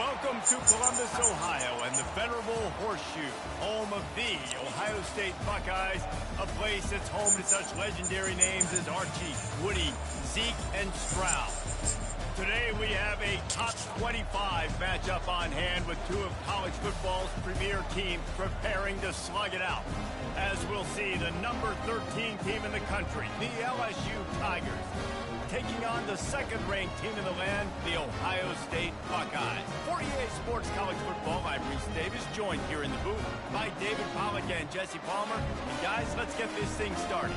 Welcome to Columbus, Ohio, and the venerable Horseshoe, home of the Ohio State Buckeyes, a place that's home to such legendary names as Archie, Woody, Zeke, and Stroud. Today we have a top 25 matchup on hand with two of college football's premier teams preparing to slug it out. As we'll see, the number 13 team in the country, the LSU Tigers, taking on the second-ranked team in the land, the Ohio State Buckeyes. For EA Sports College Football, I'm Reese Davis, joined here in the booth by David Pollack and Jesse Palmer. And guys, let's get this thing started.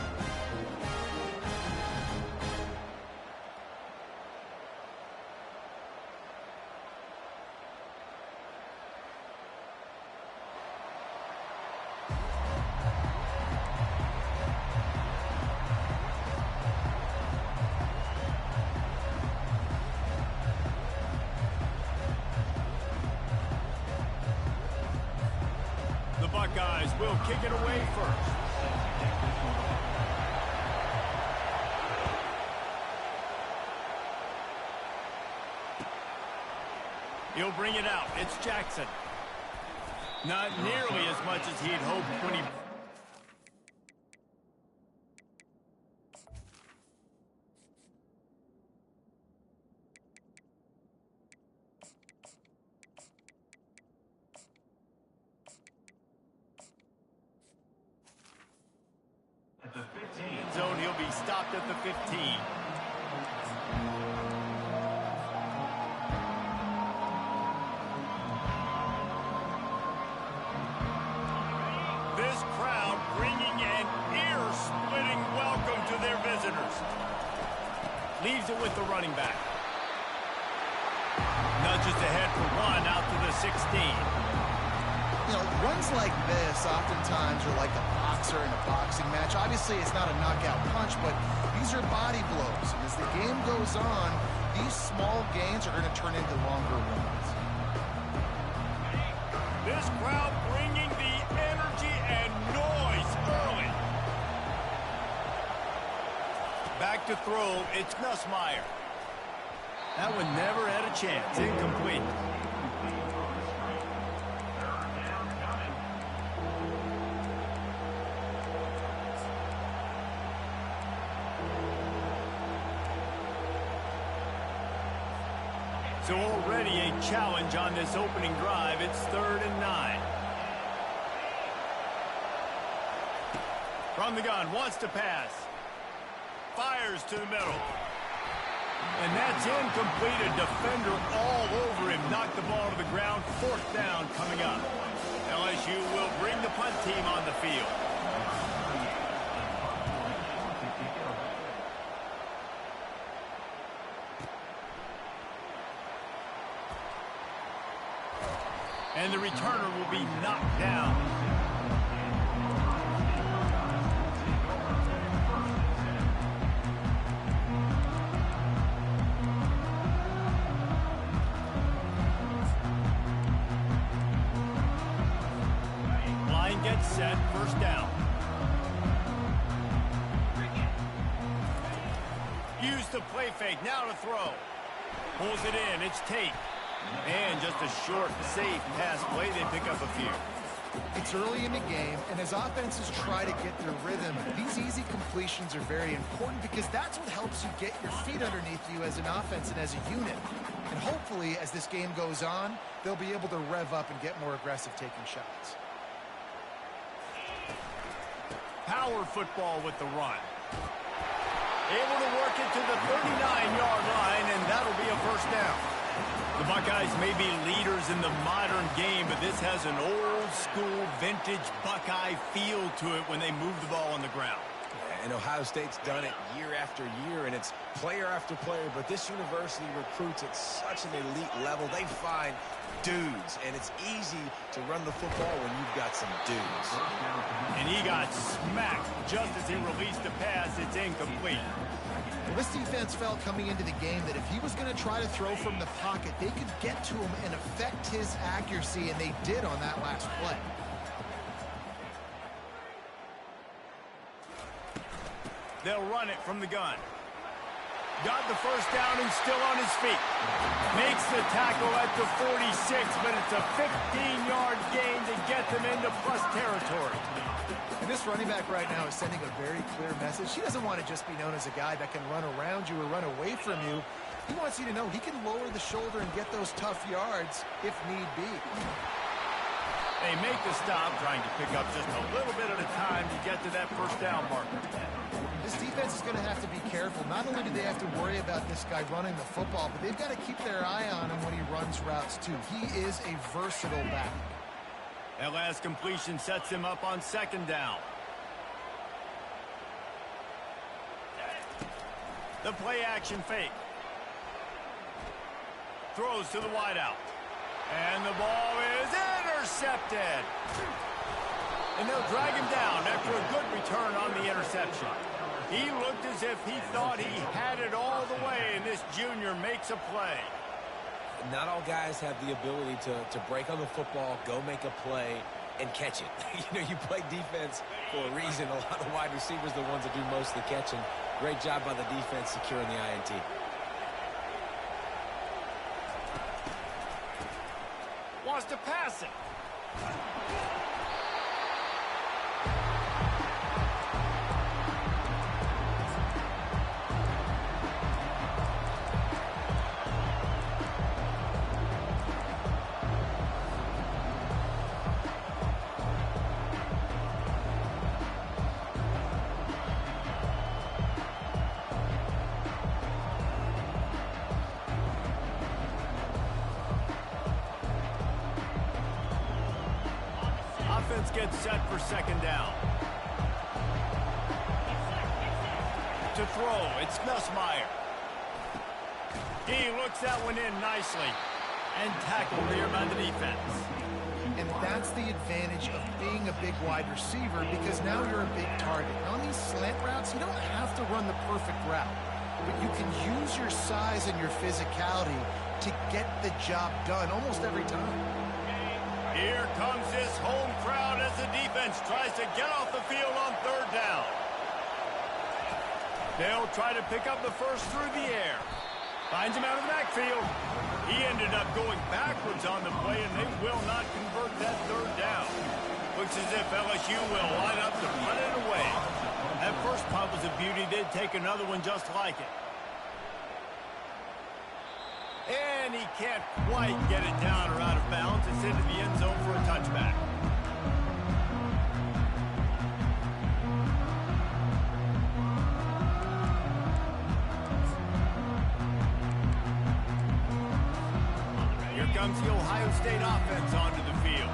Buckeyes will kick it away first. He'll bring it out. It's Jackson. Not nearly as much as he'd hoped when he... zone, he'll be stopped at the 15. This crowd bringing an ear-splitting welcome to their visitors. Leaves it with the running back. Nudges ahead for one out to the 16. You know, runs like this oftentimes are like a boxer in a boxing match. Obviously, it's not a knockout punch, but these are body blows. And as the game goes on, these small gains are going to turn into longer runs. This crowd bringing the energy and noise early. Back to throw, it's Nussmeier. That one never had a chance. Incomplete. So already a challenge on this opening drive. It's 3rd and 9. From the gun, wants to pass. Fires to the middle. And that's incomplete. A defender all over him. Knocked the ball to the ground. 4th down coming up. LSU will bring the punt team on the field. And the returner will be knocked down. Line gets set, 1st down. Use the play fake, now to throw. Pulls it in, it's Tate. And just a short, safe pass play, they pick up a few. It's early in the game, and as offenses try to get their rhythm, these easy completions are very important because that's what helps you get your feet underneath you as an offense and as a unit. And hopefully, as this game goes on, they'll be able to rev up and get more aggressive taking shots. Power football with the run. Able to work it to the 39-yard line, and that'll be a 1st down. The Buckeyes may be leaders in the modern game, but this has an old-school, vintage Buckeye feel to it when they move the ball on the ground. And Ohio State's done it year after year, and it's player after player, but this university recruits at such an elite level. They find dudes, and it's easy to run the football when you've got some dudes. And he got smacked just as he released the pass. It's incomplete. Well, this defense felt coming into the game that if he was going to try to throw from the pocket, they could get to him and affect his accuracy, and they did on that last play. They'll run it from the gun. Got the first down and still on his feet. Makes the tackle at the 46, but it's a 15-yard gain to get them into plus territory. And this running back right now is sending a very clear message. He doesn't want to just be known as a guy that can run around you or run away from you. He wants you to know he can lower the shoulder and get those tough yards if need be. They make the stop, trying to pick up just a little bit at a time to get to that first down marker. This defense is going to have to be careful. Not only do they have to worry about this guy running the football, but they've got to keep their eye on him when he runs routes too. He is a versatile back. That last completion sets him up on second down. The play action fake. Throws to the wideout. And the ball is intercepted. And they'll drag him down after a good return on the interception. He looked as if he thought he had it all the way, and this junior makes a play. Not all guys have the ability to break on the football, go make a play, and catch it. You play defense for a reason. A lot of wide receivers are the ones that do most of the catching. Great job by the defense securing the INT. Wants to pass it. Offense gets set for second down. To throw, it's Nussmeier. He looks that one in nicely and tackled there by the defense. And that's the advantage of being a big wide receiver, because now you're a big target. On these slant routes, you don't have to run the perfect route, but you can use your size and your physicality to get the job done almost every time. Here comes this home crowd as the defense tries to get off the field on third down. They'll try to pick up the first through the air. Finds him out of the backfield. He ended up going backwards on the play, and they will not convert that third down. Looks as if LSU will line up to run it away. That first punt was a beauty. They'd take another one just like it. And he can't quite get it down or out of bounds. It's into the end zone for a touchback. Here comes the Ohio State offense onto the field.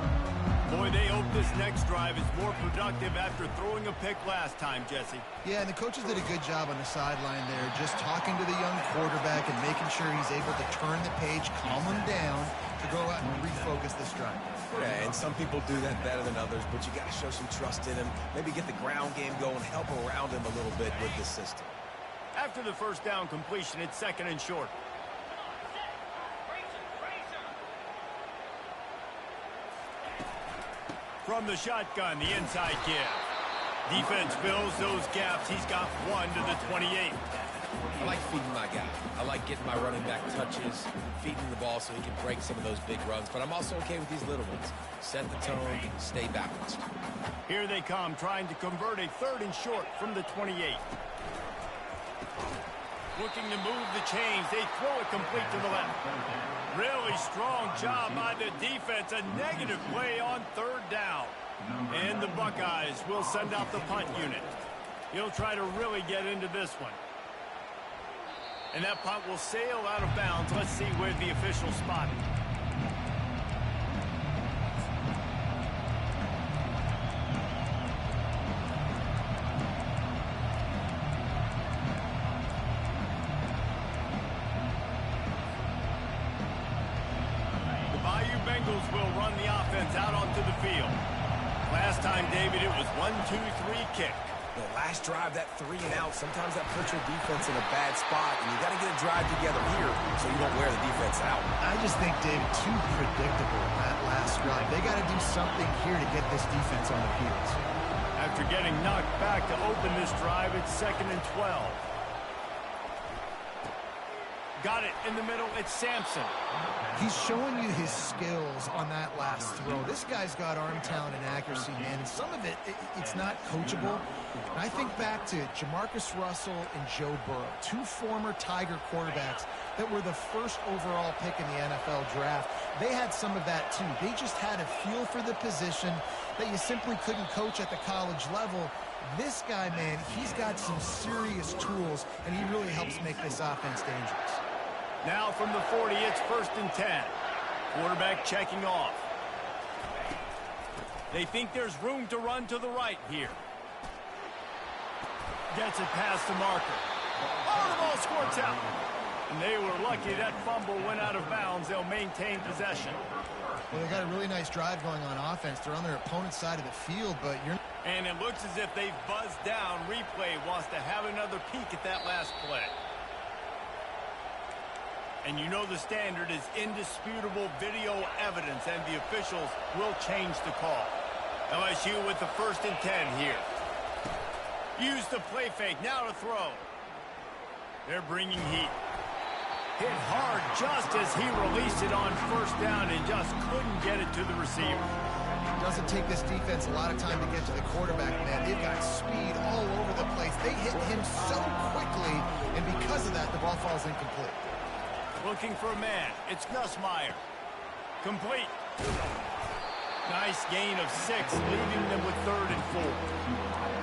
Boy, they hope this next drive is more productive after throwing a pick last time, Jesse. Yeah, and the coaches did a good job on the sideline there, just talking to the young quarterback and making sure he's able to turn the page, calm him down, to go out and refocus this drive. Yeah, and some people do that better than others, but you got to show some trust in him, maybe get the ground game going, help around him a little bit with this system. After the first down completion, it's second and short. From the shotgun, the inside give. Defense fills those gaps. He's got one to the 28. I like feeding my guy. I like getting my running back touches, feeding the ball so he can break some of those big runs. But I'm also okay with these little ones. Set the tone, stay balanced. Here they come, trying to convert a third and short from the 28. Looking to move the chains. They throw it complete to the left. Really strong job by the defense. A negative play on third down. And the Buckeyes will send out the punt unit. He'll try to really get into this one. And that punt will sail out of bounds. Let's see where the official spotted. Bengals will run the offense out onto the field. Last time, David, it was 1-2-3 kick. The last drive, that 3 and out, sometimes that puts your defense in a bad spot, and you got to get a drive together here so you don't wear the defense out. I just think, David, too predictable that last drive. They got to do something here to get this defense on the heels. After getting knocked back to open this drive, it's second and 12. Got it in the middle. It's Sampson. He's showing you his skills on that last throw. This guy's got arm talent and accuracy, man. And some of it's not coachable. And I think back to Jamarcus Russell and Joe Burrow, two former Tiger quarterbacks that were the first overall pick in the NFL draft. They had some of that too. They just had a feel for the position that you simply couldn't coach at the college level. This guy, man, he's got some serious tools, and he really helps make this offense dangerous. Now from the 40, it's 1st and 10. Quarterback checking off. They think there's room to run to the right here. Gets it past the marker. Oh, the ball squirts out. And they were lucky that fumble went out of bounds. They'll maintain possession. Well, they got a really nice drive going on offense. They're on their opponent's side of the field, but And it looks as if they've buzzed down. Replay wants to have another peek at that last play. And you know the standard is indisputable video evidence, and the officials will change the call. LSU with the 1st and 10 here. Use the play fake, now to throw. They're bringing heat. Hit hard just as he released it on 1st down and just couldn't get it to the receiver. Doesn't take this defense a lot of time to get to the quarterback, man. They've got speed all over the place. They hit him so quickly, and because of that, the ball falls incomplete. Looking for a man. It's Nussmeier. Complete. Nice gain of 6, leaving them with 3rd and 4.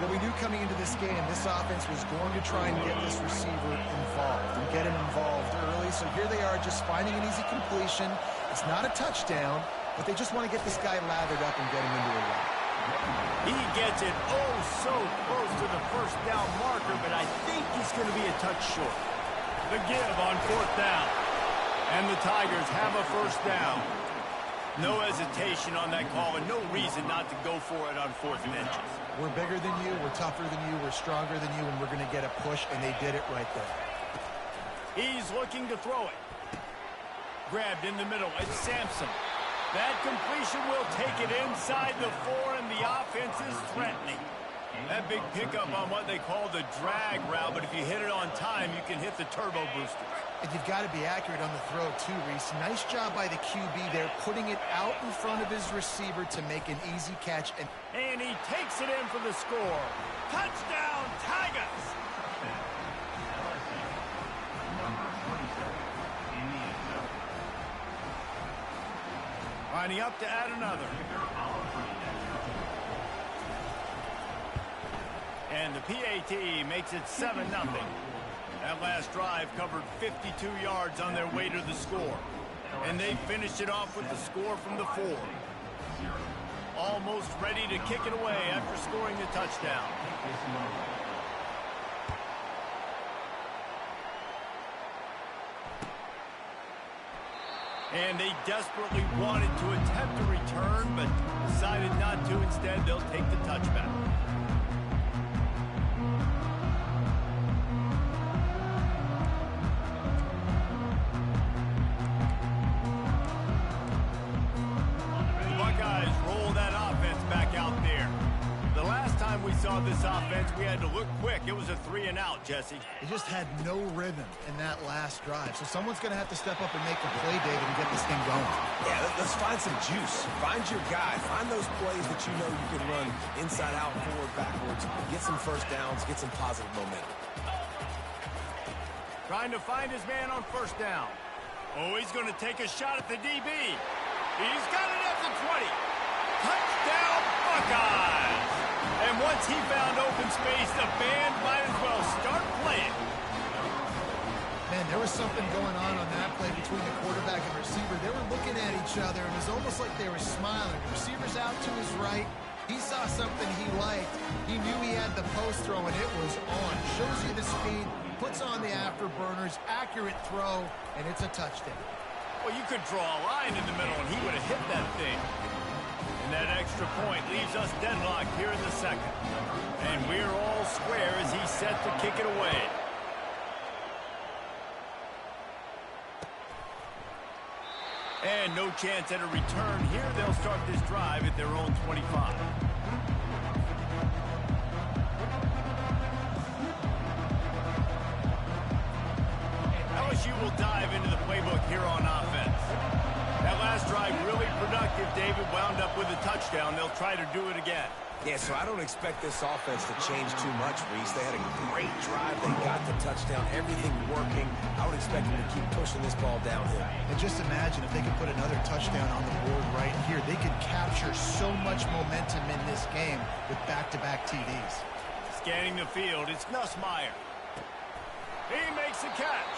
Well, we knew coming into this game, this offense was going to try and get this receiver involved and get him involved early. So here they are just finding an easy completion. It's not a touchdown, but they just want to get this guy lathered up and get him into a run. He gets it oh so close to the 1st down marker, but I think he's going to be a touch short. The give on 4th down. And the Tigers have a 1st down. No hesitation on that call and no reason not to go for it on 4th and inches. We're bigger than you, we're tougher than you, we're stronger than you, and we're going to get a push, and they did it right there. He's looking to throw it. Grabbed in the middle. It's Sampson. That completion will take it inside the 4, and the offense is threatening. That big pickup on what they call the drag route, but if you hit it on time, you can hit the turbo boosters. And you've got to be accurate on the throw, too, Reese. Nice job by the QB there, putting it out in front of his receiver to make an easy catch. And he takes it in for the score. Touchdown, Tigers! Lining up to add another. And the PAT makes it 7-0. That last drive covered 52 yards on their way to the score. And they finished it off with the score from the 4. Almost ready to kick it away after scoring the touchdown. And they desperately wanted to attempt a return, but decided not to. Instead, they'll take the touchback. We saw this offense, we had to look quick. It was a 3-and-out, Jesse. They just had no rhythm in that last drive. So someone's going to have to step up and make a play, David, and get this thing going. Yeah, let's find some juice. Find your guy. Find those plays that you know you can run inside out, forward, backwards. Get some 1st downs. Get some positive momentum. Trying to find his man on 1st down. Oh, he's going to take a shot at the DB. He's got it at the 20. Touchdown, Buckeyes! And once he found open space, the band might as well start playing. Man, there was something going on that play between the quarterback and receiver. They were looking at each other. It was almost like they were smiling. The receiver's out to his right. He saw something he liked. He knew he had the post throw, and it was on. Shows you the speed, puts on the afterburners, accurate throw, and it's a touchdown. Well, you could draw a line in the middle, and he would have hit that thing. And that extra point leaves us deadlocked here in the 2nd. And we're all square as he's set to kick it away. And no chance at a return here. They'll start this drive at their own 25. LSU will dive if David wound up with a touchdown. They'll try to do it again. Yeah, so I don't expect this offense to change too much, Reese. They had a great drive. They got the touchdown. Everything working. I would expect them to keep pushing this ball downhill. And just imagine if they could put another touchdown on the board right here. They could capture so much momentum in this game with back-to-back TDs. Scanning the field, it's Nussmeier. He makes the catch.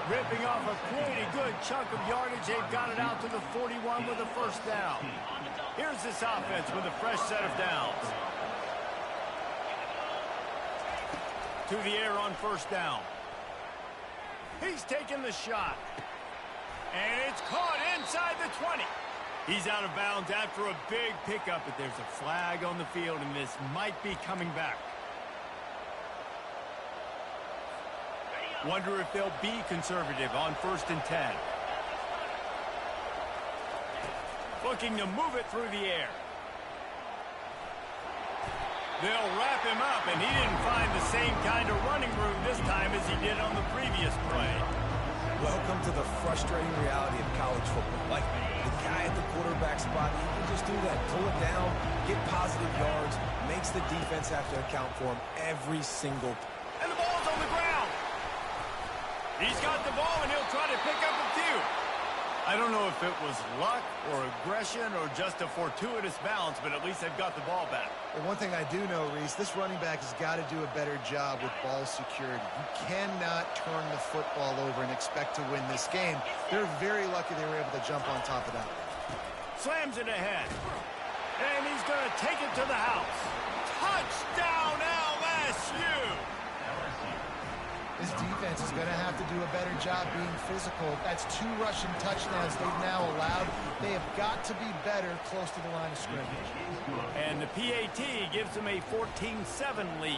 Ripping off a pretty good chunk of yardage. They've got it out to the 41 with a first down. Here's this offense with a fresh set of downs. To the air on first down. He's taking the shot. And it's caught inside the 20. He's out of bounds after a big pickup, but there's a flag on the field, and this might be coming back. Wonder if they'll be conservative on 1st and 10. Looking to move it through the air. They'll wrap him up, and he didn't find the same kind of running room this time as he did on the previous play. Welcome to the frustrating reality of college football. Like, the guy at the quarterback spot, he can just do that. Pull it down, get positive yards, makes the defense have to account for him every single. And the ball's on the ground. He's got the ball, and he'll try to pick up a few. I don't know if it was luck or aggression or just a fortuitous bounce, but at least they've got the ball back. Well, one thing I do know, Reese, this running back has got to do a better job with ball security. You cannot turn the football over and expect to win this game. They're very lucky they were able to jump on top of that. Slams it ahead. And he's going to take it to the house. Touchdown, LSU! This defense is going to have to do a better job being physical. That's 2 rushing touchdowns they've now allowed. They have got to be better close to the line of scrimmage. And the PAT gives them a 14-7 lead.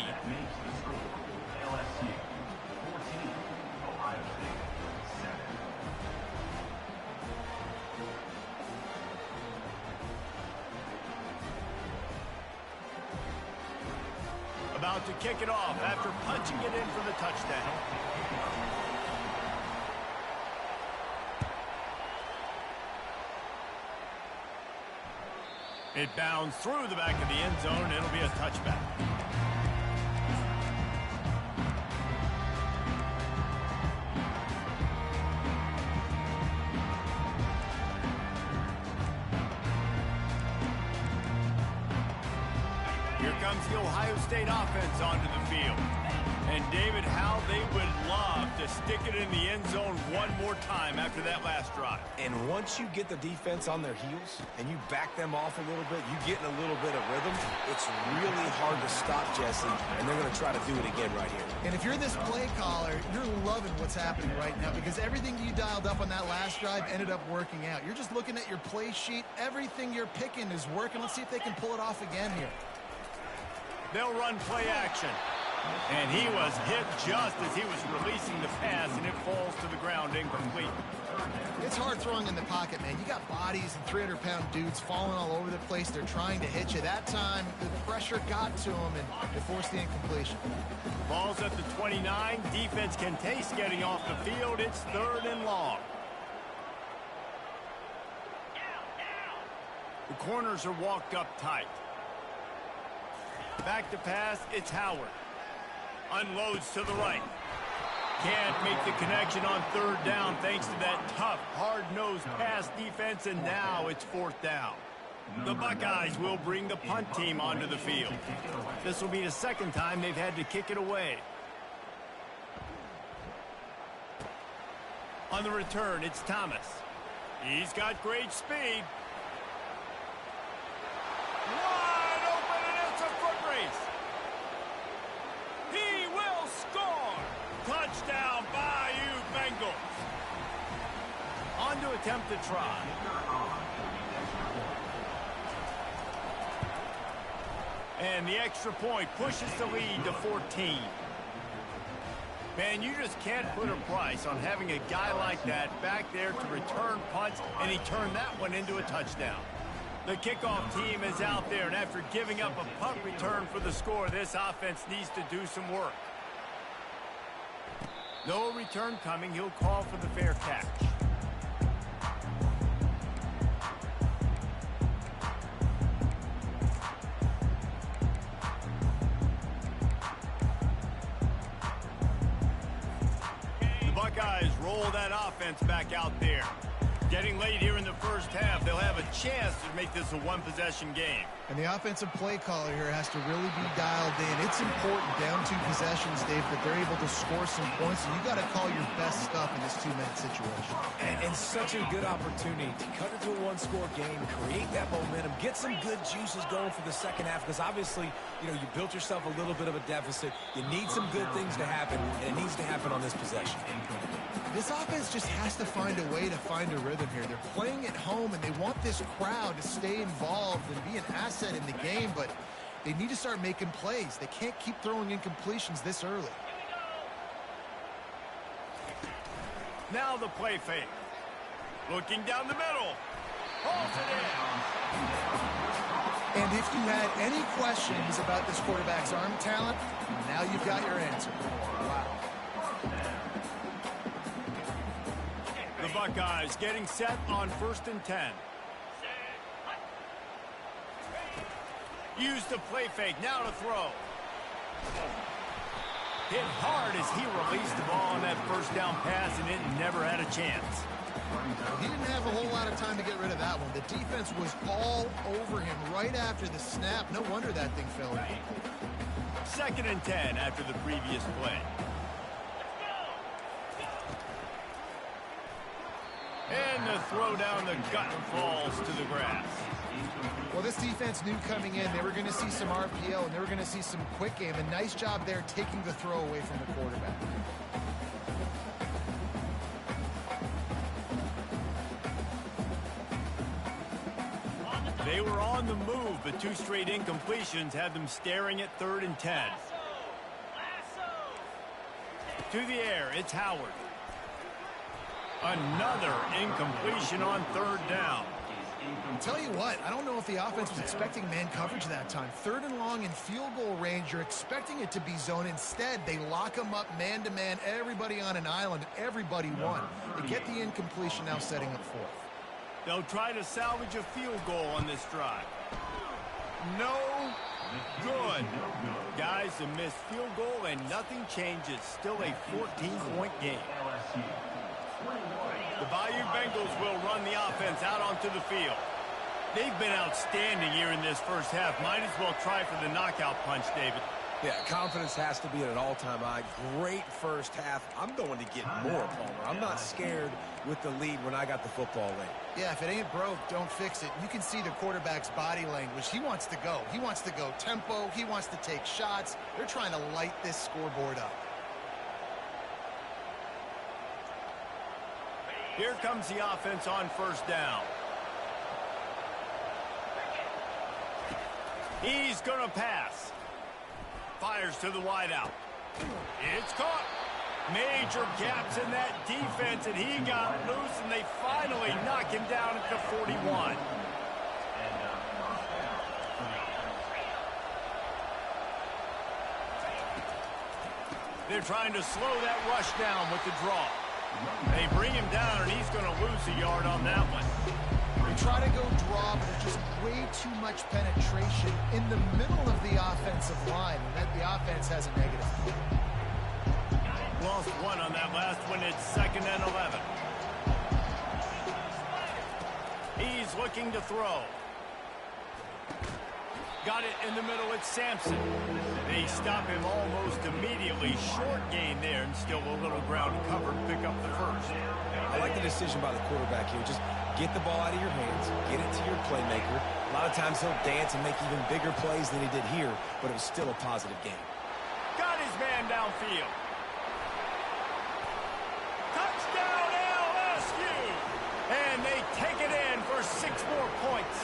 About to kick it off after punching it in for the touchdown. It bounds through the back of the end zone. It'll be a touchback. Here comes the Ohio State offense onto the field. And David, how they would love to stick it in the end zone one more time after that last drive. And once you get the defense on their heels and you back them off a little bit, you get in a little bit of rhythm, it's really hard to stop, Jesse, and they're going to try to do it again right here. And if you're this play caller, you're loving what's happening right now because everything you dialed up on that last drive ended up working out. You're just looking at your play sheet. Everything you're picking is working. Let's see if they can pull it off again here. They'll run play action. And he was hit just as he was releasing the pass, and it falls to the ground incomplete. It's hard throwing in the pocket, man. You got bodies and 300-pound dudes falling all over the place. They're trying to hit you. That time, the pressure got to him, and they forced the incompletion. Ball's at the 29. Defense can taste getting off the field. It's 3rd and long. The corners are walked up tight. Back to pass, it's Howard. Unloads to the right. Can't make the connection on 3rd down thanks to that tough, hard-nosed pass defense, and now it's 4th down. The Buckeyes will bring the punt team onto the field. This will be the 2nd time they've had to kick it away. On the return, it's Thomas. He's got great speed. Wide open, and it's a foot race. He will score. Touchdown, Bayou Bengals. On to attempt to try. And the extra point pushes the lead to 14. Man, you just can't put a price on having a guy like that back there to return punts, and he turned that one into a touchdown. The kickoff team is out there, and after giving up a punt return for the score, this offense needs to do some work. No return coming. He'll call for the fair catch. Buckeyes roll that offense back out there. Getting late here in the first half, they'll have a chance to make this a one-possession game. And the offensive play caller here has to really be dialed in. It's important down 2 possessions, Dave, that they're able to score some points. So you got to call your best stuff in this 2-minute situation. And such a good opportunity to cut into a one-score game, create that momentum, get some good juices going for the second half, because obviously, you know, you built yourself a little bit of a deficit. You need some good things to happen, and it needs to happen on this possession. This offense just has to find a way to find a rhythm here. They're playing at home, and they want this crowd to stay involved and be an asset in the game, but they need to start making plays. They can't keep throwing incompletions this early. Now the play fake. Looking down the middle. Hauls it in. And if you had any questions about this quarterback's arm talent, now you've got your answer. Wow. The Buckeyes getting set on 1st and 10. Use the play fake. Now to throw. Hit hard as he released the ball on that first down pass, and it never had a chance. He didn't have a whole lot of time to get rid of that one. The defense was all over him right after the snap. No wonder that thing fell in. 2nd and 10 after the previous play. And the throw down the gut falls to the grass. Well, this defense knew coming in they were going to see some RPO and they were going to see some quick game. A nice job there taking the throw away from the quarterback. They were on the move, but 2 straight incompletions had them staring at 3rd and 10. To the air, it's Howard. Another incompletion on 3rd down. I'll tell you what, I don't know if the offense was expecting man coverage that time. 3rd and long in field goal range, you're expecting it to be zone. Instead, they lock them up man-to-man, everybody on an island, everybody won. They get the incompletion, now setting up 4th. They'll try to salvage a field goal on this drive. No good. Guys, a missed field goal and nothing changes. Still a 14-point game. The Bayou Bengals will run the offense out onto the field. They've been outstanding here in this first half. Might as well try for the knockout punch, David. Yeah, confidence has to be at an all-time high. Great first half. I'm going to get more, Palmer. I'm not scared with the lead when I got the football late. Yeah, if it ain't broke, don't fix it. You can see the quarterback's body language. He wants to go. He wants to go tempo. He wants to take shots. They're trying to light this scoreboard up. Here comes the offense on 1st down. He's going to pass. Fires to the wideout. It's caught. Major gaps in that defense, and he got loose, and they finally knock him down at the 41. They're trying to slow that rush down with the draw. They bring him down, and he's going to lose a yard on that one. They try to go draw, but there's just way too much penetration in the middle of the offensive line, and that the offense has a negative. Lost 1 on that last one. It's 2nd and 11. He's looking to throw. Got it in the middle. It's Sampson. They stop him almost immediately. Short gain there, and still a little ground covered. Pick up the first. I like the decision by the quarterback here. Just get the ball out of your hands, get it to your playmaker. A lot of times he'll dance and make even bigger plays than he did here, but it was still a positive game. Got his man downfield. Touchdown LSU! And they take it in for 6 more points.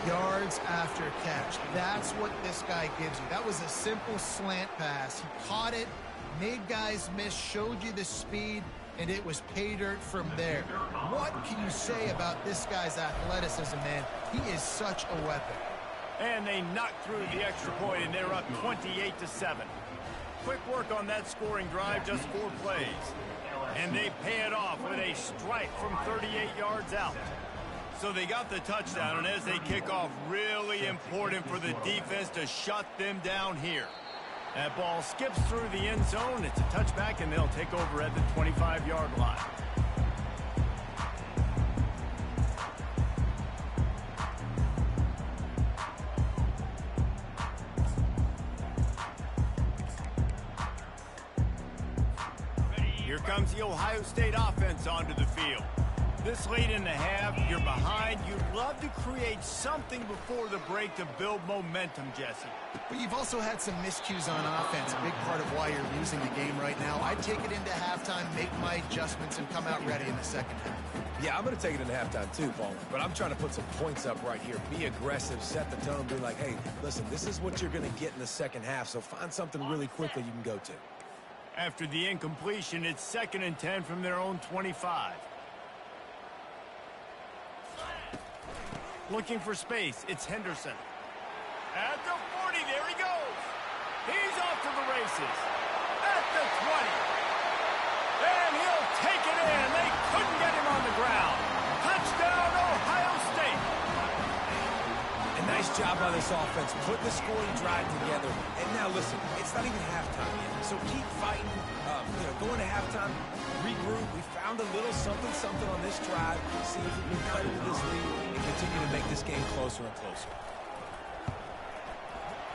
Yards after catch. That's what this guy gives you. That was a simple slant pass. He caught it, made guys miss, showed you the speed, and it was pay dirt from there. What can you say about this guy's athleticism, man? He is such a weapon. And they knock through the extra point, and they're up 28-7. Quick work on that scoring drive, just 4 plays. And they pay it off with a strike from 38 yards out. So they got the touchdown, and as they kick off, really important for the defense to shut them down here. That ball skips through the end zone. It's a touchback, and they'll take over at the 25-yard line. Here comes the Ohio State offense onto the field. This late in the half, you're behind. You'd love to create something before the break to build momentum, Jesse. But you've also had some miscues on offense, a big part of why you're losing the game right now. I'd take it into halftime, make my adjustments, and come out ready in the second half. Yeah, I'm going to take it into halftime too, Paul. But I'm trying to put some points up right here. Be aggressive, set the tone, be like, hey, listen, this is what you're going to get in the second half, so find something really quickly you can go to. After the incompletion, it's 2nd and 10 from their own 25. Looking for space, it's Henderson. At the 40, there he goes. He's off to the races. At the 20. And he'll take it in. They couldn't get him on the ground. Touchdown, Ohio State. A nice job by this offense. Put the scoring drive together. And now, listen, it's not even halftime yet. So keep fighting. Going to halftime, regroup. We found a little something on this drive. See if we can cut into this lead and continue to make this game closer and closer.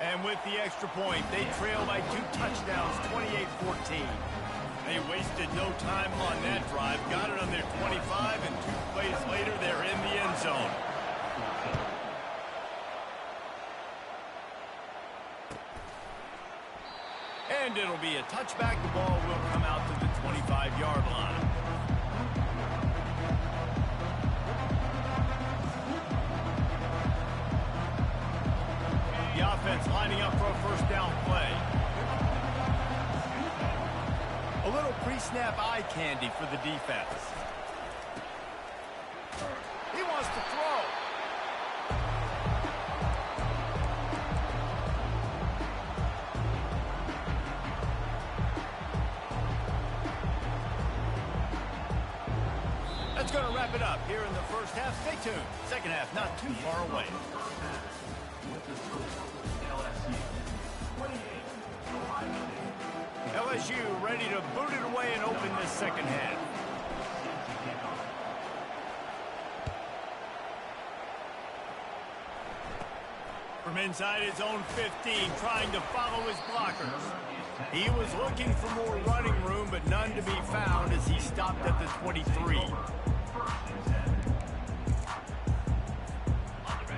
And with the extra point, they trail by 2 touchdowns, 28-14. They wasted no time on that drive. Got it on their 25, and 2 plays later, they're in the end zone. And it'll be a touchback. The ball will come out to the 25-yard line. The offense lining up for a first down play. A little pre-snap eye candy for the defense. He wants to throw. That's going to wrap it up here in the first half. Stay tuned. Second half not too far away. LSU ready to boot it away and open this second half. From inside his own 15, trying to follow his blockers. He was looking for more running room, but none to be found as he stopped at the 23.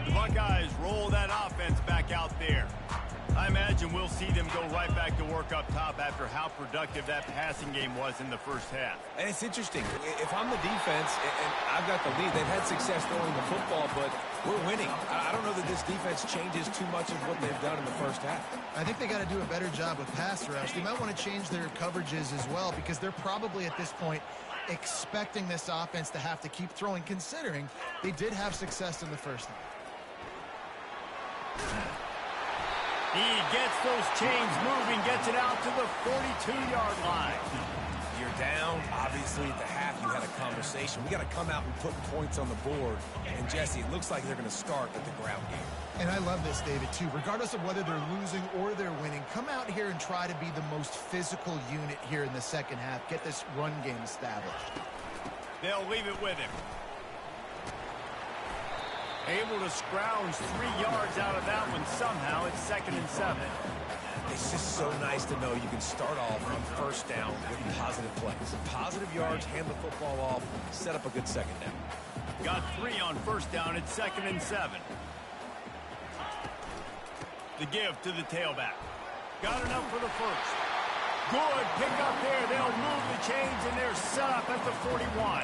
The Buckeyes roll that offense back out there. I imagine we'll see them go right back to work up top after how productive that passing game was in the first half. And it's interesting. If I'm the defense and I've got the lead, they've had success throwing the football, but we're winning. I don't know that this defense changes too much of what they've done in the first half. I think they got to do a better job with pass rush. They might want to change their coverages as well because they're probably at this point expecting this offense to have to keep throwing, considering they did have success in the first half. He gets those chains moving, gets it out to the 42-yard line. You're down. Obviously, at the half, you had a conversation. We got to come out and put points on the board. And, Jesse, it looks like they're going to start at the ground game. And I love this, David, too. Regardless of whether they're losing or they're winning, come out here and try to be the most physical unit here in the second half. Get this run game established. They'll leave it with him. Able to scrounge 3 yards out of that one somehow. It's 2nd and 7. It's just so nice to know you can start off on first down with positive plays. Positive yards, hand the football off, set up a good second down. Got 3 on first down. It's 2nd and 7. The give to the tailback. Got enough for the first. Good pick up there. They'll move the chains, and they're set up at the 41.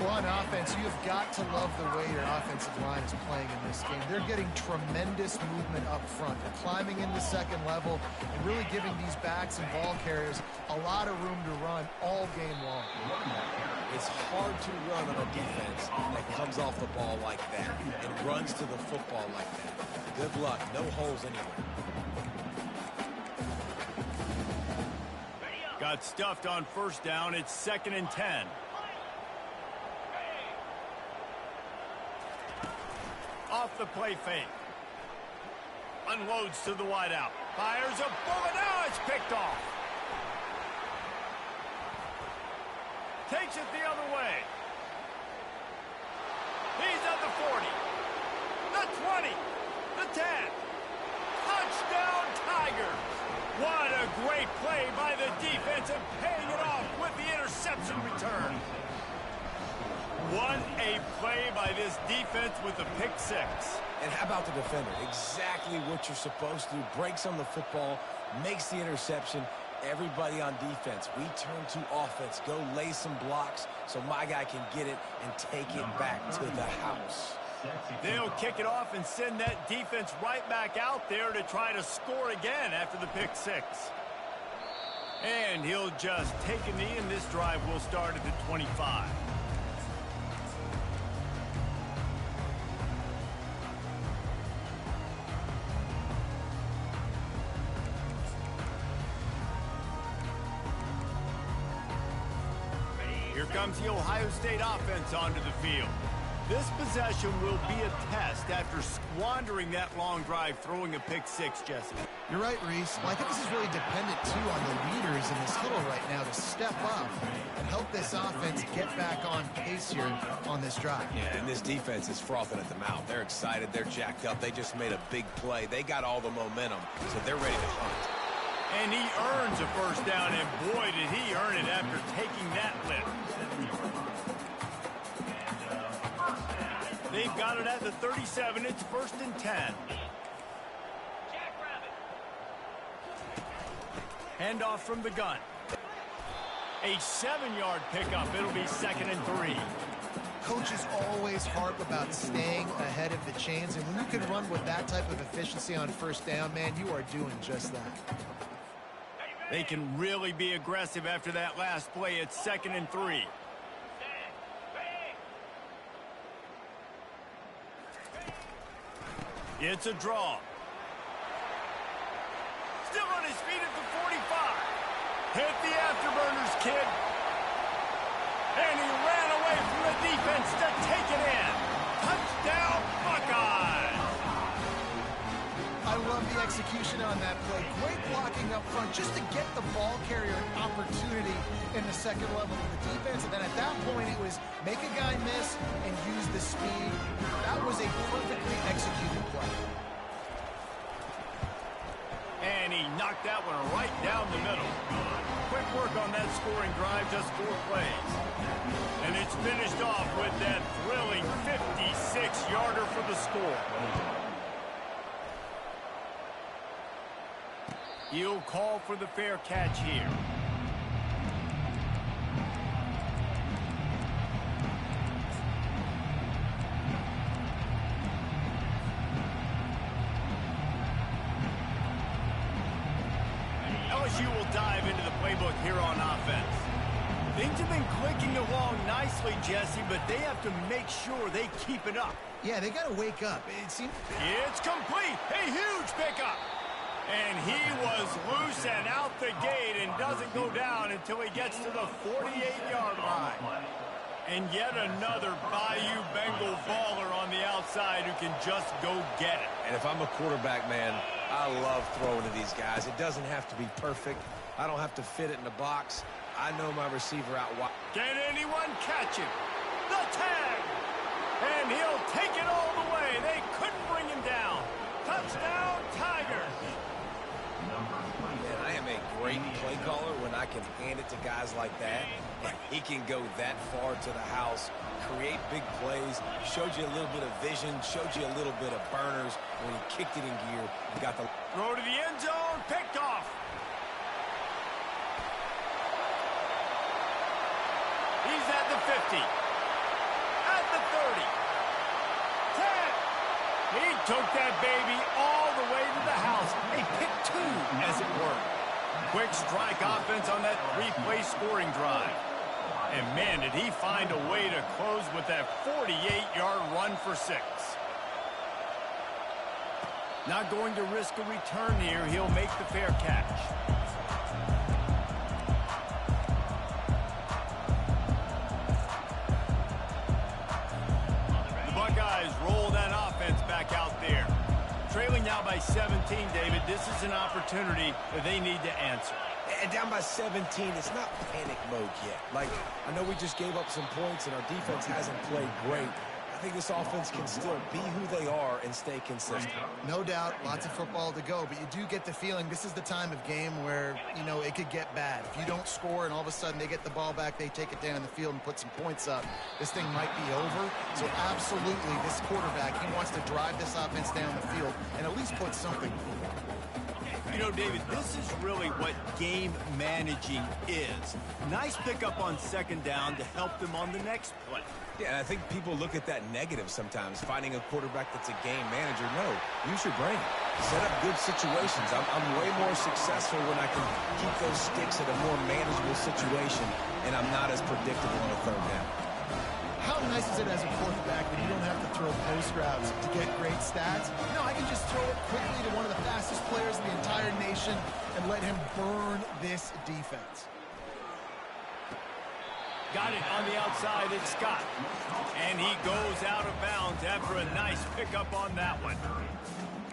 Well, on offense, you've got to love the way your offensive line is playing in this game. They're getting tremendous movement up front. They're climbing into second level and really giving these backs and ball carriers a lot of room to run all game long. It's hard to run on a defense that comes off the ball like that and runs to the football like that. Good luck. No holes anywhere. Got stuffed on first down. It's 2nd and 10. Off the play fake. unloads to the wideout. Fires a bullet. Now it's picked off. Takes it the other way. He's at the 40. The 20. The 10. Touchdown, Tigers. What a great play by the defense and paying it off with the interception return. What a play by this defense with the pick six. And how about the defender? Exactly what you're supposed to do. Breaks on the football, makes the interception. Everybody on defense, we turn to offense. Go lay some blocks so my guy can get it and take it back to the house. They'll kick it off and send that defense right back out there to try to score again after the pick six. And he'll just take a knee, and this drive will start at the 25. Here comes the Ohio State offense onto the field. This possession will be a test after squandering that long drive throwing a pick six, Jesse. You're right, Reese. Well, I think this is really dependent, too, on the leaders in this huddle right now to step up and help this offense get back on pace here on this drive. Yeah, and this defense is frothing at the mouth. They're excited. They're jacked up. They just made a big play. They got all the momentum, so they're ready to hunt. And he earns a first down, and boy, did he earn it after taking that lift. They've got it at the 37. It's 1st and 10. Handoff from the gun. A 7-yard pickup. It'll be 2nd and 3. Coaches always harp about staying ahead of the chains, and when you can run with that type of efficiency on first down, man, you are doing just that. They can really be aggressive after that last play. It's 2nd and 3. It's a draw. Still on his feet at the 45. Hit the afterburners, kid. And he ran away from the defense to take it in. Touchdown, Buckeyes. I love the execution on that play. Great blocking up front just to get the ball carrier an opportunity in the second level of the defense. And then at that point, it was make a guy miss and use the speed. That was a perfectly executed play. And he knocked that one right down the middle. Quick work on that scoring drive, just 4 plays. And it's finished off with that thrilling 56-yarder for the score. He'll call for the fair catch here. LSU will dive into the playbook here on offense. Things have been clicking along nicely, Jesse, but they have to make sure they keep it up. Yeah, they got to wake up. It seems it's complete. A huge pickup. And he was loose and out the gate and doesn't go down until he gets to the 48-yard line. And yet another Bayou Bengal baller on the outside who can just go get it. And if I'm a quarterback, man, I love throwing to these guys. It doesn't have to be perfect. I don't have to fit it in the box. I know my receiver out wide. Can anyone catch him? The tag! And he'll take it all the way. They couldn't bring him down. Touchdown, Tigers! Man, I am a great play caller when I can hand it to guys like that. He can go that far to the house, create big plays, showed you a little bit of vision, showed you a little bit of burners when he kicked it in gear and got the throw to the end zone, picked off. He's at the 50, at the 30, 10. He took that baby all the way to the house. A pick 2, as it were. Quick strike offense on that 3-play scoring drive. And, man, did he find a way to close with that 48-yard run for 6. Not going to risk a return here. He'll make the fair catch. The Buckeyes roll that offense back out there. Trailing now now by 17, David. This is an opportunity that they need to answer. And down by 17, it's not panic mode yet. Like, I know we just gave up some points and our defense hasn't played great. I think this offense can still be who they are and stay consistent. No doubt, lots of football to go, but you do get the feeling this is the time of game where, you know, it could get bad. If you don't score and all of a sudden they get the ball back, they take it down in the field and put some points up, this thing might be over. So absolutely, this quarterback, he wants to drive this offense down the field and at least put something. You know, David, this is really what game managing is. Nice pickup on second down to help them on the next play. Yeah, and I think people look at that negative sometimes, finding a quarterback that's a game manager. No, use your brain. Set up good situations. I'm way more successful when I can keep those sticks at a more manageable situation, and I'm not as predictable on a third down. How nice is it as a quarterback that you don't have to throw post routes to get great stats? No, I can just throw it quickly to one of the fastest players in the entire nation and let him burn this defense. Got it on the outside, it's Scott. And he goes out of bounds after a nice pickup on that one.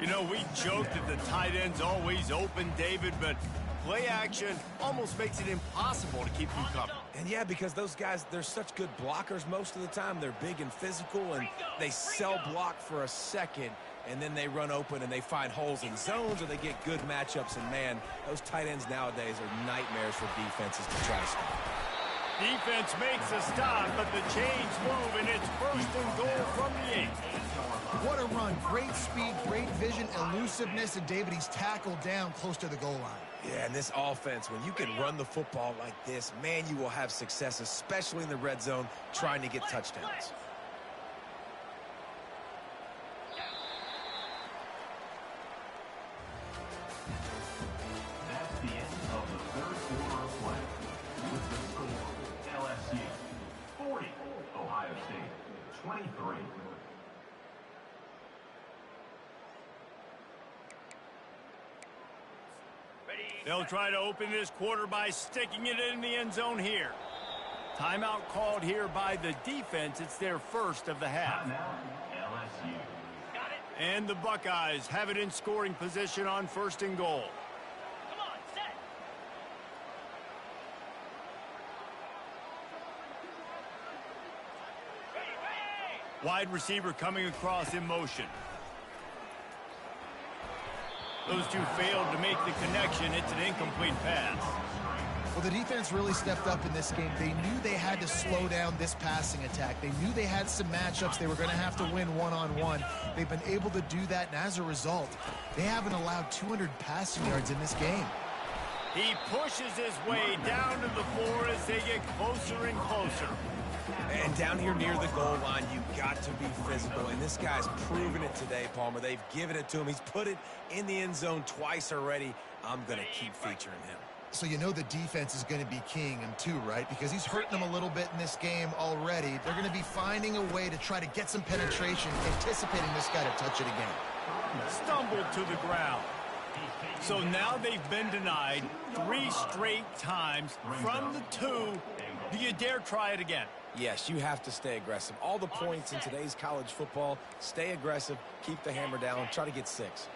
You know, we joked that the tight end's always open, David, but play action almost makes it impossible to keep you covered. And yeah, because those guys, they're such good blockers most of the time. They're big and physical, and they sell block for a second, and then they run open and they find holes in zones or they get good matchups. And, man, those tight ends nowadays are nightmares for defenses to try to stop. Defense makes a stop, but the chains move, and it's first and goal from the 8. What a run. Great speed, great vision, elusiveness, and David, he's tackled down close to the goal line. Yeah, and this offense, when you can run the football like this, man, you will have success, especially in the red zone, trying to get touchdowns. That's the end of the third quarter of play. With the score, LSU 40, Ohio State 23. They'll try to open this quarter by sticking it in the end zone here. Timeout called here by the defense. It's their first of the half. LSU. And the Buckeyes have it in scoring position on first and goal. Come on, set. Wide receiver coming across in motion. Those two failed to make the connection. It's an incomplete pass. Well, the defense really stepped up in this game. They knew they had to slow down this passing attack. They knew they had some matchups they were going to have to win one-on-one. They've been able to do that, and as a result, they haven't allowed 200 passing yards in this game. He pushes his way down to the floor as they get closer and closer. And down here near the goal line, you've got to be physical. And this guy's proven it today, Palmer. They've given it to him. He's put it in the end zone twice already. I'm going to keep featuring him. So you know the defense is going to be keying him too, right? Because he's hurting them a little bit in this game already. They're going to be finding a way to try to get some penetration, anticipating this guy to touch it again. Stumbled to the ground. So now they've been denied 3 straight times from the 2. Do you dare try it again? Yes, you have to stay aggressive. All the points in today's college football, stay aggressive, keep the hammer down, try to get 6.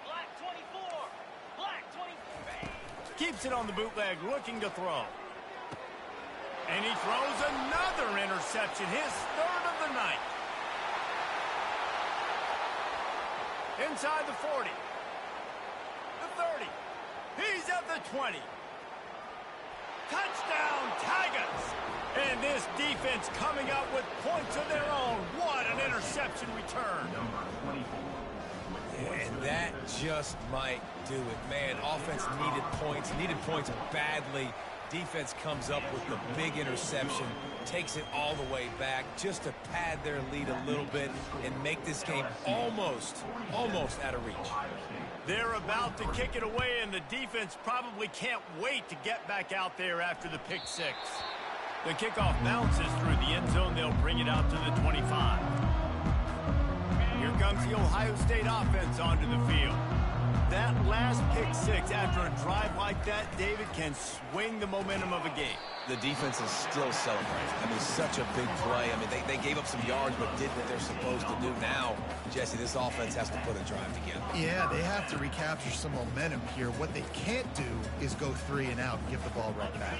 Black 24. Black 24. Keeps it on the bootleg, looking to throw. And he throws another interception, his 3rd of the night. Inside the 40. The 30. He's at the 20. Touchdown, Tigers! And this defense coming up with points of their own. What an interception return. And that just might do it. Man, offense needed points badly. Defense comes up with the big interception, takes it all the way back just to pad their lead a little bit and make this game almost out of reach. They're about to kick it away, and the defense probably can't wait to get back out there after the pick 6. The kickoff bounces through the end zone. They'll bring it out to the 25. Here comes the Ohio State offense onto the field. That last pick six after a drive like that, David, can swing the momentum of a game. The defense is still celebrating. I mean, such a big play. I mean, they gave up some yards but did what they're supposed to do. Now, Jesse, this offense has to put a drive together. Yeah, they have to recapture some momentum here. What they can't do is go 3 and out and give the ball right back.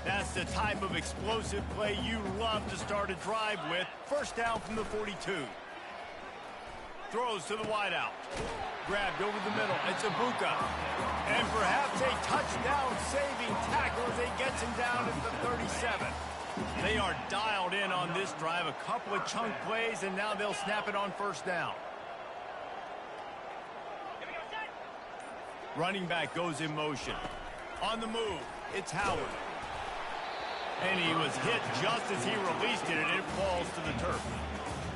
That's the type of explosive play you love to start a drive with. First down from the 42. Throws to the wideout. Grabbed over the middle. It's Ibuka. And perhaps a touchdown-saving tackle as he gets him down at the 37. They are dialed in on this drive. A couple of chunk plays, and now they'll snap it on first down. Running back goes in motion. On the move, it's Howard. And he was hit just as he released it, and it falls to the turf.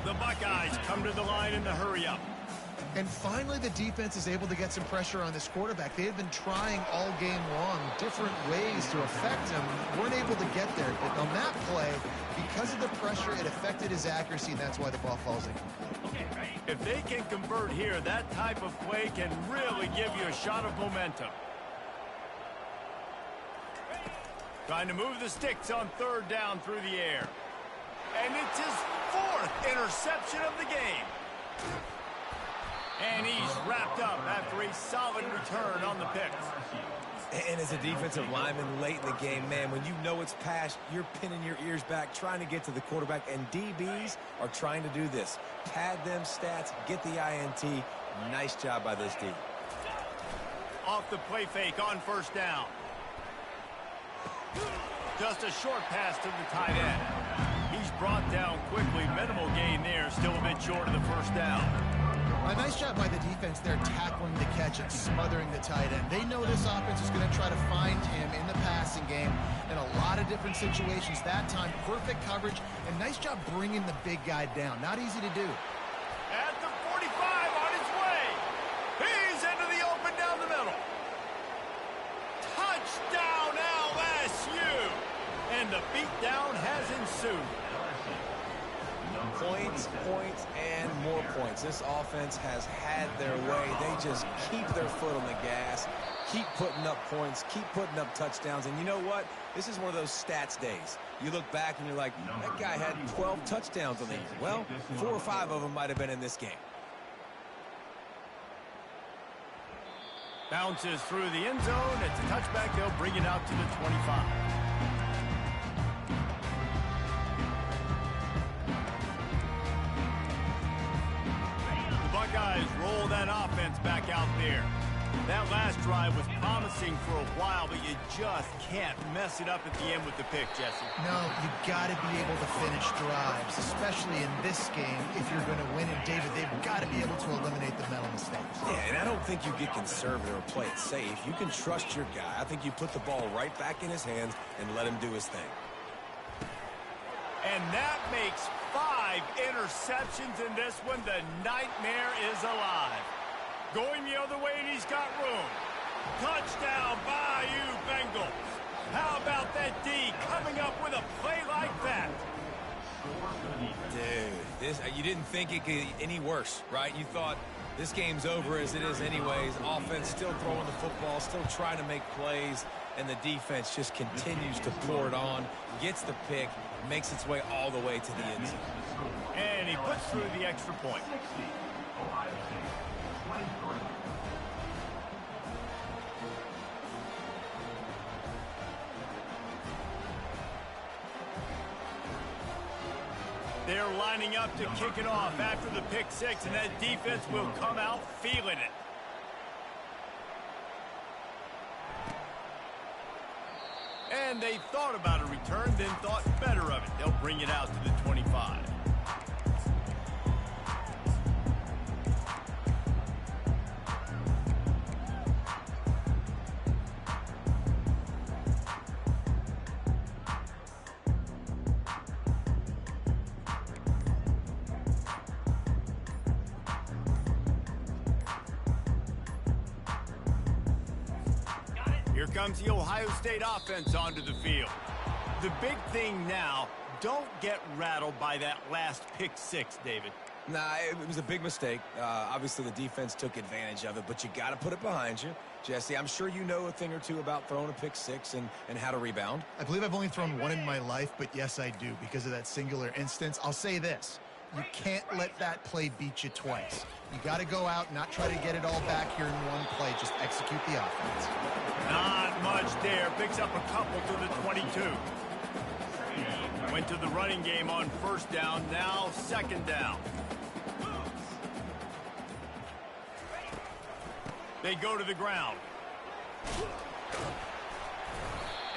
The Buckeyes come to the line in the hurry-up. And finally, the defense is able to get some pressure on this quarterback. They had been trying all game long different ways to affect him. Weren't able to get there. But on that play, because of the pressure, it affected his accuracy, and that's why the ball falls incomplete. If they can convert here, that type of play can really give you a shot of momentum. Trying to move the sticks on third down through the air. And it's his 4th interception of the game. And he's wrapped up after a solid return on the picks. And as a defensive lineman late in the game, man, when you know it's passed, you're pinning your ears back, trying to get to the quarterback. And DBs are trying to do this. Pad them stats, get the INT. Nice job by this D. Off the play fake on first down. Just a short pass to the tight end. He's brought down quickly. Minimal gain there. Still a bit short of the first down. A nice job by the defense there, tackling the catch and smothering the tight end. They know this offense is going to try to find him in the passing game in a lot of different situations. That time, perfect coverage, and nice job bringing the big guy down. Not easy to do. At the 45 on his way. He's into the open down the middle. Touchdown LSU. And the beatdown has ensued. Points, points, and more points. This offense has had their way. They just keep their foot on the gas, keep putting up points, keep putting up touchdowns. And you know what? This is one of those stats days. You look back and you're like, that guy had 12 touchdowns on the year. Well, 4 or 5 of them might have been in this game. Bounces through the end zone. It's a touchback. They'll bring it out to the 25. Buckeyes roll that offense back out there. That last drive was promising for a while, but you just can't mess it up at the end with the pick, Jesse. No, you got to be able to finish drives, especially in this game. If you're going to win it, David, they've got to be able to eliminate the mental mistakes. Yeah, and I don't think you get conservative or play it safe. You can trust your guy. I think you put the ball right back in his hands and let him do his thing. And that makes 5 interceptions in this one. The nightmare is alive. Going the other way, and he's got room. Touchdown, Bayou Bengals. How about that D coming up with a play like that? Dude, you didn't think it could get any worse, right? You thought this game's over as it is anyways. Offense still throwing the football, still trying to make plays, and the defense just continues to pour it on, gets the pick, makes its way all the way to the end zone. And he puts through the extra point. Ohio State, 23. They're lining up to kick it off after the pick six, and that defense will come out feeling it. And they thought about a return, then thought better of it. They'll bring it out to the 25. Here comes the Ohio State offense onto the field. The big thing now, don't get rattled by that last pick six, David. Nah, it was a big mistake. Obviously, the defense took advantage of it, but you got to put it behind you. Jesse, I'm sure you know a thing or two about throwing a pick six and how to rebound. I believe I've only thrown one in my life, but yes, I do because of that singular instance. I'll say this. You can't let that play beat you twice. You got to go out and not try to get it all back here in one play. Just execute the offense. Not much there. Picks up a couple to the 22. Went to the running game on first down. Now second down. They go to the ground.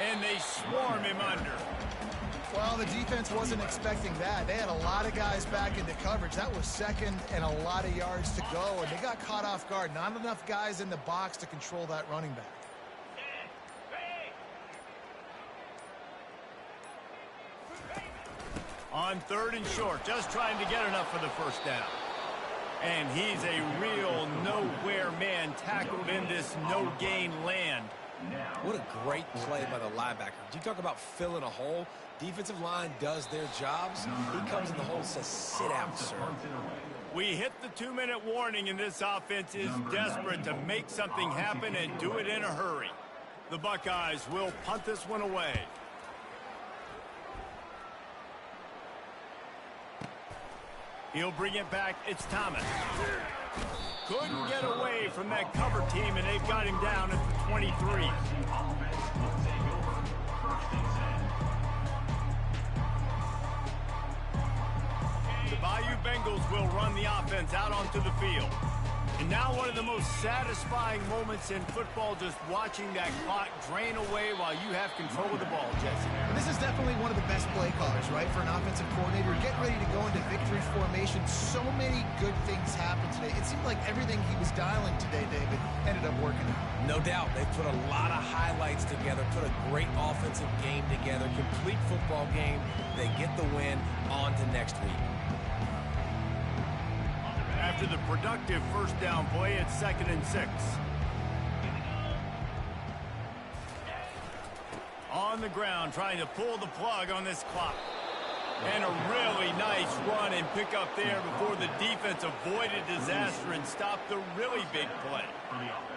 And they swarm him under. Well, the defense wasn't expecting that. They had a lot of guys back into coverage. That was second and a lot of yards to go, and they got caught off guard. Not enough guys in the box to control that running back. On third and short, just trying to get enough for the first down. And he's a real nowhere man tackled in this no-gain land. What a great play by the linebacker. You talk about filling a hole. Defensive line does their jobs. He comes in the hole and says, sit out, sir. We hit the 2-minute warning, and this offense is desperate to make something happen and do it in a hurry. The Buckeyes will punt this one away. He'll bring it back. It's Thomas. Couldn't get away from that cover team, and they've got him down at the 23. The Bayou Bengals will run the offense out onto the field. And now one of the most satisfying moments in football, just watching that clock drain away while you have control of the ball, Jesse. And this is definitely one of the best play callers, right, for an offensive coordinator. Get ready to go into victory formation. So many good things happened today. It seemed like everything he was dialing today, David, ended up working out. No doubt. They put a lot of highlights together, put a great offensive game together, complete football game. They get the win. On to next week. After the productive first down play, it's 2nd and 6. On the ground, trying to pull the plug on this clock. And a really nice run and pick up there before the defense avoided disaster and stopped the really big play.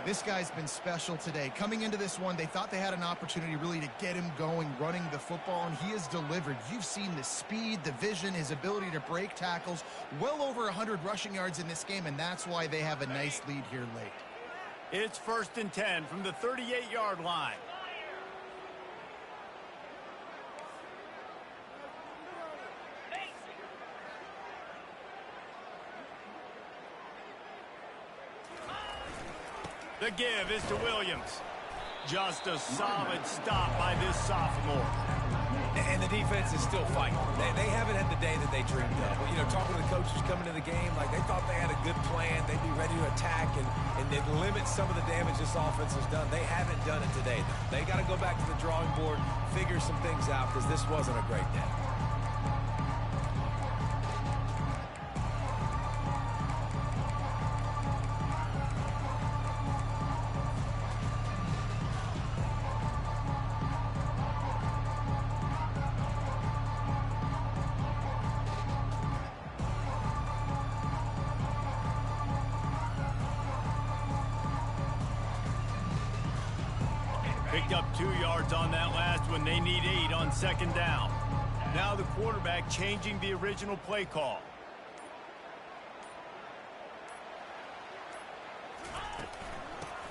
This guy's been special today. Coming into this one, they thought they had an opportunity really to get him going, running the football, and he has delivered. You've seen the speed, the vision, his ability to break tackles. Well over 100 rushing yards in this game, and that's why they have a nice lead here late. It's 1st and 10 from the 38-yard line. The give is to Williams. Just a solid stop by this sophomore. And the defense is still fighting. They haven't had the day that they dreamed of. You know, talking to the coaches coming to the game, like they thought they had a good plan. They'd be ready to attack and they'd limit some of the damage this offense has done. They haven't done it today. They got to go back to the drawing board, figure some things out because this wasn't a great day. Picked up 2 yards on that last one. They need 8 on 2nd down. Now the quarterback changing the original play call.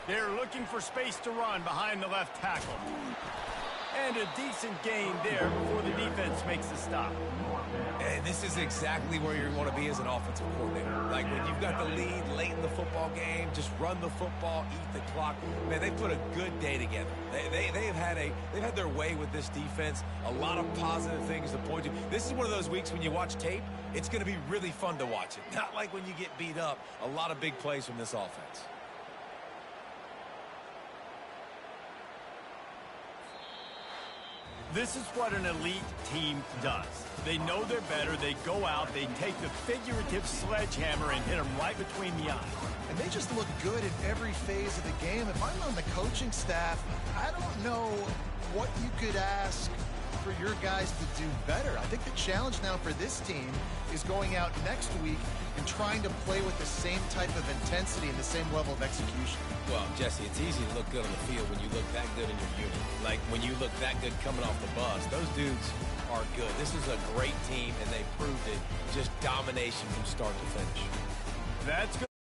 They're looking for space to run behind the left tackle. And a decent gain there before the defense makes the stop. And this is exactly where you want to be as an offensive coordinator. Like when you've got the lead late in the football game, just run the football, eat the clock. Man, they put a good day together. They've had their way with this defense. A lot of positive things to point to. This is one of those weeks when you watch tape, it's going to be really fun to watch it. Not like when you get beat up. A lot of big plays from this offense. This is what an elite team does. They know they're better. They go out. They take the figurative sledgehammer and hit them right between the eyes. And they just look good in every phase of the game. If I'm on the coaching staff, I don't know what you could ask for your guys to do better. I think the challenge now for this team is going out next week and trying to play with the same type of intensity and the same level of execution. Well, Jesse, it's easy to look good on the field when you look that good in your unit. Like when you look that good coming off the bus. Those dudes are good. This is a great team, and they proved it. Just domination from start to finish. That's good.